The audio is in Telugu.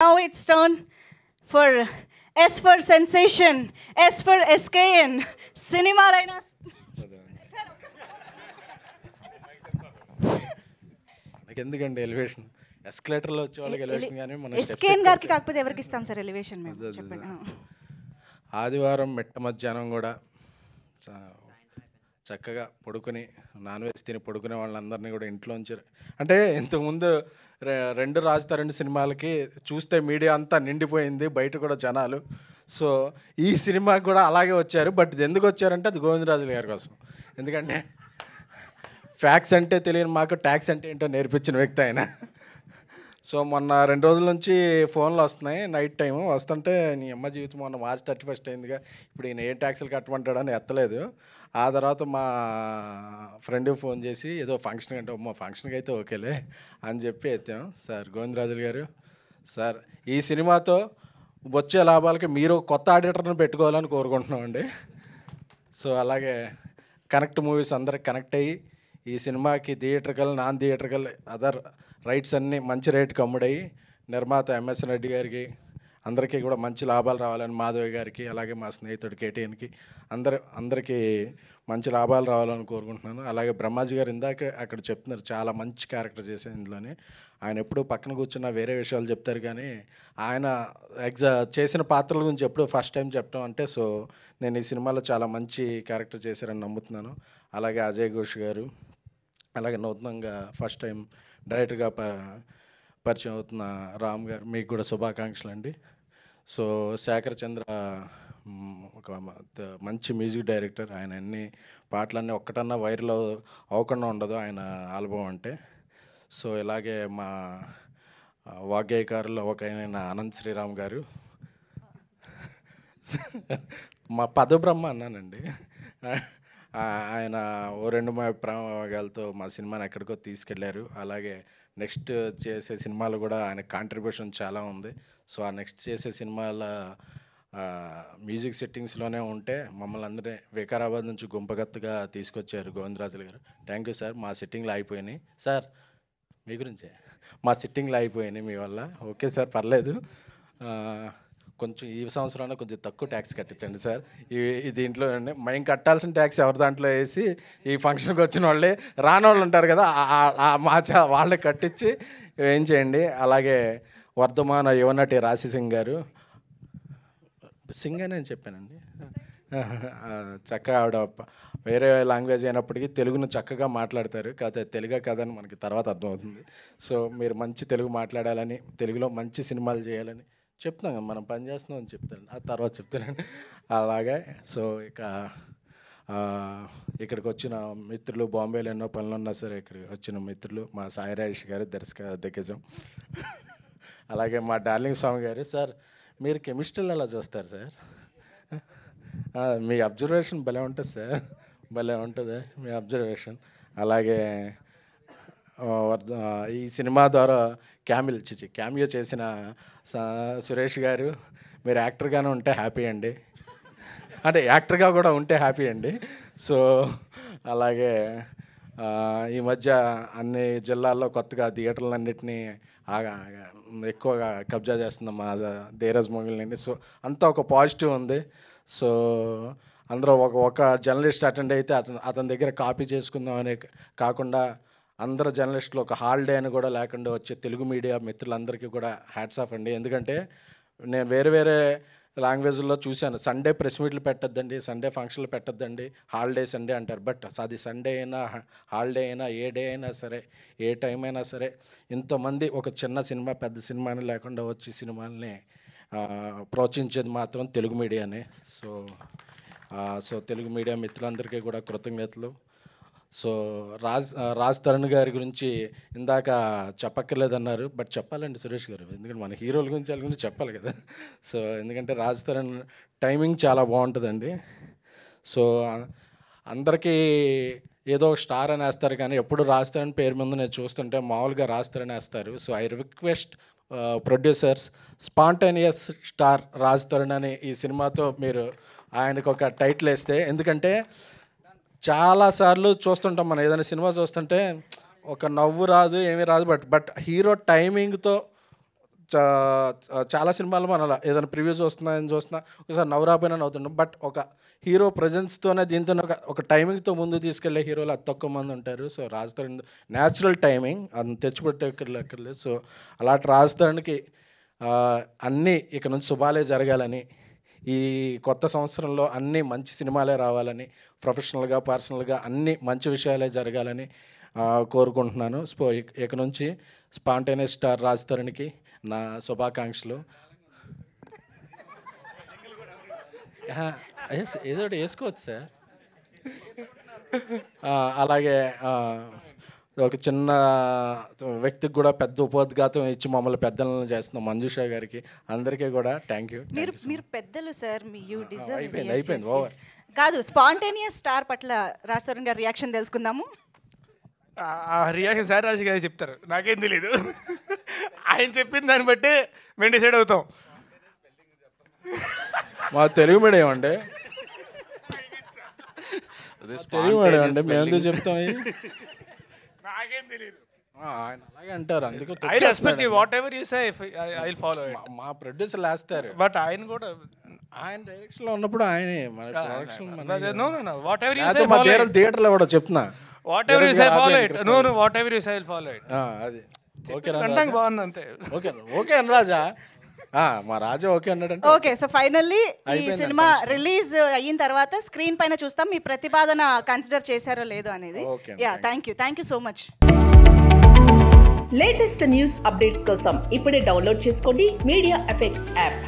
Now it's turn for S for sensation, S for SKN. Cinema liners. మనకి ఎందుకండి ఎలివేషన్ ఎస్కలేటర్లో వచ్చే వాళ్ళకి ఎలివేషన్ కానీ మనం SKN గారికి కాకపోతే ఎవరికి ఇస్తాం సార్ ఎలివేషన్ మేము చెప్పండి. ఆదివారం మిట్ట మధ్యాహ్నం కూడా చక్కగా పడుకుని నాన్ వెజ్ తిని పడుకునే వాళ్ళందరినీ కూడా ఇంట్లోంచి అంటే ఇంతకుముందు రెండు రాజుతారండి సినిమాలకి చూస్తే మీడియా అంతా నిండిపోయింది, బయట కూడా జనాలు. సో ఈ సినిమాకి కూడా అలాగే వచ్చారు. బట్ ఇది ఎందుకు వచ్చారంటే అది గోవిందరాజుల గారి కోసం. ఎందుకంటే ఫ్యాక్స్ అంటే తెలియని మాకు ట్యాక్స్ అంటే ఏంటో నేర్పించిన వ్యక్తి ఆయన. సో మొన్న 2 రోజుల నుంచి ఫోన్లు వస్తున్నాయి, నైట్ టైము వస్తుంటే నీ అమ్మ జీవితం మొన్న మార్చ్ 31 అయిందిగా, ఇప్పుడు ఈయన ఏ ట్యాక్స్లు కట్టమంటాడని ఎత్తలేదు. ఆ తర్వాత మా ఫ్రెండ్కి ఫోన్ చేసి ఏదో ఫంక్షన్ అంటే మా ఫంక్షన్కి అయితే ఓకేలే అని చెప్పి ఎత్తాం. సార్ గోవిందరాజులు గారు, సార్ ఈ సినిమాతో వచ్చే లాభాలకి మీరు కొత్త ఆడిటర్ని పెట్టుకోవాలని కోరుకుంటున్నామండి. సో అలాగే కనెక్ట్ మూవీస్ అందరికి కనెక్ట్ అయ్యి ఈ సినిమాకి theatrical non theatrical other rights అన్నీ మంచి రేటుకి అమ్ముడయ్యి నిర్మాత ఎంఎస్ రెడ్డి గారికి అందరికీ కూడా మంచి లాభాలు రావాలని, మాధవి గారికి అలాగే మా స్నేహితుడు కేటీఎన్కి అందరికీ మంచి లాభాలు రావాలని కోరుకుంటున్నాను. అలాగే బ్రహ్మాజీ గారు ఇందాక అక్కడ చెప్తున్నారు చాలా మంచి క్యారెక్టర్ చేసే ఇందులోనే. ఆయన ఎప్పుడూ పక్కన కూర్చున్న వేరే విషయాలు చెప్తారు కానీ ఆయన చేసిన పాత్రల గురించి ఎప్పుడూ ఫస్ట్ టైం చెప్పడం అంటే, సో నేను ఈ సినిమాలో చాలా మంచి క్యారెక్టర్ చేశారని నమ్ముతున్నాను. అలాగే అజయ్ ఘోష్ గారు, అలాగే నూతనంగా ఫస్ట్ టైం డైరెక్టర్గా పరిచయం అవుతున్న రామ్ గారు, మీకు కూడా శుభాకాంక్షలు అండి. సో శేఖర్ చంద్ర ఒక మంచి మ్యూజిక్ డైరెక్టర్. ఆయన అన్ని పాటలన్నీ ఒక్కటన్నా వైరల్ అవ్వకుండా ఉండదు ఆయన ఆల్బమ్ అంటే. సో ఇలాగే మా వాగ్గేయకారులు ఒక ఆయన అనంత్ శ్రీరామ్ గారు, మా పదబ్రహ్మ అన్నానండి, ఆయన ఓ 2 ప్రయోగాలతో మా సినిమాని ఎక్కడికో తీసుకెళ్లారు. అలాగే నెక్స్ట్ చేసే సినిమాలు కూడా ఆయన కాంట్రిబ్యూషన్ చాలా ఉంది. సో ఆ నెక్స్ట్ చేసే సినిమాల మ్యూజిక్ సెట్టింగ్స్లోనే ఉంటే మమ్మల్ని అందరినీ వికారాబాద్ నుంచి గుంపగత్తుగా తీసుకొచ్చారు గోవిందరాజులు గారు. Thank you sir. మా సిట్టింగ్లు అయిపోయినాయి సార్, మీ గురించే మా సిట్టింగ్లు అయిపోయినాయి మీ వల్ల. ఓకే సార్, పర్లేదు, కొంచెం ఈ సంవత్సరంలో కొంచెం తక్కువ ట్యాక్స్ కట్టించండి సార్. దీంట్లో మేము కట్టాల్సిన ట్యాక్స్ ఎవరి దాంట్లో వేసి ఈ ఫంక్షన్కి వచ్చిన వాళ్ళే రానోళ్ళు ఉంటారు కదా, వాళ్ళే కట్టించి ఏం చేయండి. అలాగే వర్ధమాన యువనటి రాశి సింగ్ గారు, సింగ్ అని నేను చెప్పానండి, చక్కగా ఆవిడ వేరే లాంగ్వేజ్ అయినప్పటికీ తెలుగును చక్కగా మాట్లాడతారు. కాకపోతే తెలుగే కదని మనకి తర్వాత అర్థమవుతుంది. సో మీరు మంచి తెలుగు మాట్లాడాలని, తెలుగులో మంచి సినిమాలు చేయాలని చెప్తున్నాం కదా, మనం పని చేస్తున్నాం అని చెప్తాను, ఆ తర్వాత చెప్తానండి. అలాగే సో ఇక్కడికి వచ్చిన మిత్రులు, బాంబేలో ఎన్నో పనులు ఉన్నా సరే ఇక్కడికి వచ్చిన మిత్రులు, మా సాయి రాజేష్ గారు దిగ్గజం, అలాగే మా డార్లింగ్ స్వామి గారు. సార్ మీరు కెమిస్ట్రీలో ఎలా చూస్తారు సార్? మీ అబ్జర్వేషన్ భలే ఉంటుంది సార్, భలే ఉంటుంది మీ అబ్జర్వేషన్. అలాగే ఈ సినిమా ద్వారా క్యామియో చేసిన సురేష్ గారు, మీరు యాక్టర్గానే ఉంటే హ్యాపీ అండి, అంటే యాక్టర్గా కూడా ఉంటే హ్యాపీ అండి. సో అలాగే ఈ మధ్య అన్ని జిల్లాల్లో కొత్తగా థియేటర్లన్నింటినీ ఎక్కువగా కబ్జా చేస్తున్నాం మా ధీరజ్ మూవీలని. సో అంతా ఒక పాజిటివ్ ఉంది. సో అందరూ ఒక జర్నలిస్ట్ అటెండ్ అయితే అతని దగ్గర కాపీ చేసుకుందాం అనే కాకుండా అందరు జర్నలిస్టులు ఒక హాలిడే అని కూడా లేకుండా వచ్చే తెలుగు మీడియా మిత్రులందరికీ కూడా హ్యాట్స్ ఆఫ్ అండి. ఎందుకంటే నేను వేరే లాంగ్వేజ్లో చూశాను, సండే ప్రెస్ మీట్లు పెట్టద్దండి, సండే ఫంక్షన్లు పెట్టద్దండి, హాలిడే సండే అంటారు. బట్ అది సండే అయినా హాలిడే అయినా ఏ డే అయినా సరే, ఏ టైం అయినా సరే, ఇంతమంది ఒక చిన్న సినిమా పెద్ద సినిమా అని లేకుండా వచ్చి సినిమాల్ని ప్రోత్సహించేది మాత్రం తెలుగు మీడియానే. సో తెలుగు మీడియా మిత్రులందరికీ కూడా కృతజ్ఞతలు. సో రాజ్ తరుణ్ గారి గురించి ఇందాక చెప్పక్కర్లేదన్నారు, బట్ చెప్పాలండి సురేష్ గారు, ఎందుకంటే మన హీరోల గురించి వాళ్ళ గురించి చెప్పాలి కదా. సో ఎందుకంటే రాజ్ తరుణ్ టైమింగ్ చాలా బాగుంటుందండి. సో అందరికీ ఏదో స్టార్ అని వేస్తారు కానీ ఎప్పుడు రాజ్ తరుణ్ పేరు ముందు నేను చూస్తుంటే మామూలుగా రాజ్ తరుణ్ వేస్తారు. So I request producers, spontaneous star Raj Tarun అని ఈ సినిమాతో మీరు ఆయనకు ఒక టైటిల్ వేస్తే, ఎందుకంటే చాలాసార్లు చూస్తుంటాం మనం ఏదైనా సినిమా చూస్తుంటే ఒక నవ్వు రాదు, ఏమీ రాదు, బట్ హీరో టైమింగ్తో చాలా సినిమాలు మన ఏదైనా ప్రివ్యూ చూస్తున్నా ఒకసారి నవ్వురాపోయినా నవ్వుతున్నాం. బట్ ఒక హీరో ప్రజెన్స్తోనే దీంతో ఒక టైమింగ్తో ముందు తీసుకెళ్లే హీరోలు అతి తక్కువ మంది ఉంటారు. So Raj Tarun natural timing అది తెచ్చిపెట్టక్కర్లేదు. సో అలాంటి రాజ్ తరుణ్కి అన్నీ ఇక నుంచి శుభాలే జరగాలని, ఈ కొత్త సంవత్సరంలో అన్నీ మంచి సినిమాలే రావాలని, ప్రొఫెషనల్గా పర్సనల్గా అన్నీ మంచి విషయాలే జరగాలని కోరుకుంటున్నాను. సో ఇక నుంచి స్పాంటేనియస్ స్టార్ రాజ్ తరుణ్కి నా శుభాకాంక్షలు. ఏదో ఒకటి వేసుకోవచ్చు సార్. అలాగే ఒక చిన్న వ్యక్తికి కూడా పెద్ద ఉపోద్ఘాతం ఇచ్చి మమ్మల్ని పెద్దలను చేస్తున్నాం మంజుషా గారికి, అందరికీ కూడా థ్యాంక్ యూ. మీరు పెద్దలు సార్, మీ యూ డిజర్వ్. అయిపోయింది ఓవర్. కాదు, స్పాంటేనియస్ స్టార్ పట్ల రాజ్ తరుణ్ గారి రియాక్షన్ తెలుసుకుందాము. రియాక్షన్ సార్ రాజు గారు చెప్తారు, నాకేం తెలీదు. ఆయన చెప్పిన దాన్ని బట్టి మేము డిసైడ్ అవుతాం. మా తెలుగు మీడియం అండి, తెలుగు మీడియం అండి, మేము ఎందుకు చెప్తాం? నాకేం తెలీదు. ఆయన అలాగే అంటారు, అందుకే I respect you, what ever you say I will follow it. మా ప్రొడ్యూసర్ వేస్తారు, బట్ ఆయన కూడా ఆయన డైరెక్షన్లో ఉన్నప్పుడు ఆయనే మన production. Know what ever you say మా థియేటర్లో కూడా చెప్తున్నా, what ever you say follow it. Know what ever you say I will follow it. అది ఓకే అంటాం, బాగుంది అంతే. ఓకే అని రాజా, మా రాజా ఓకే అన్నాడంటే ఓకే. సో ఫైనల్లీ ఈ సినిమా రిలీజ్ అయిన తర్వాత స్క్రీన్ పైన చూస్తాం మీ ప్రతిపాదన కన్సిడర్ చేశారో లేదో అనేది. Yeah, thank you so much. Latest news updates కోసం ఇప్పుడే డౌన్లోడ్ చేసుకోండి మీడియా ఎఫెక్ట్స్ యాప్.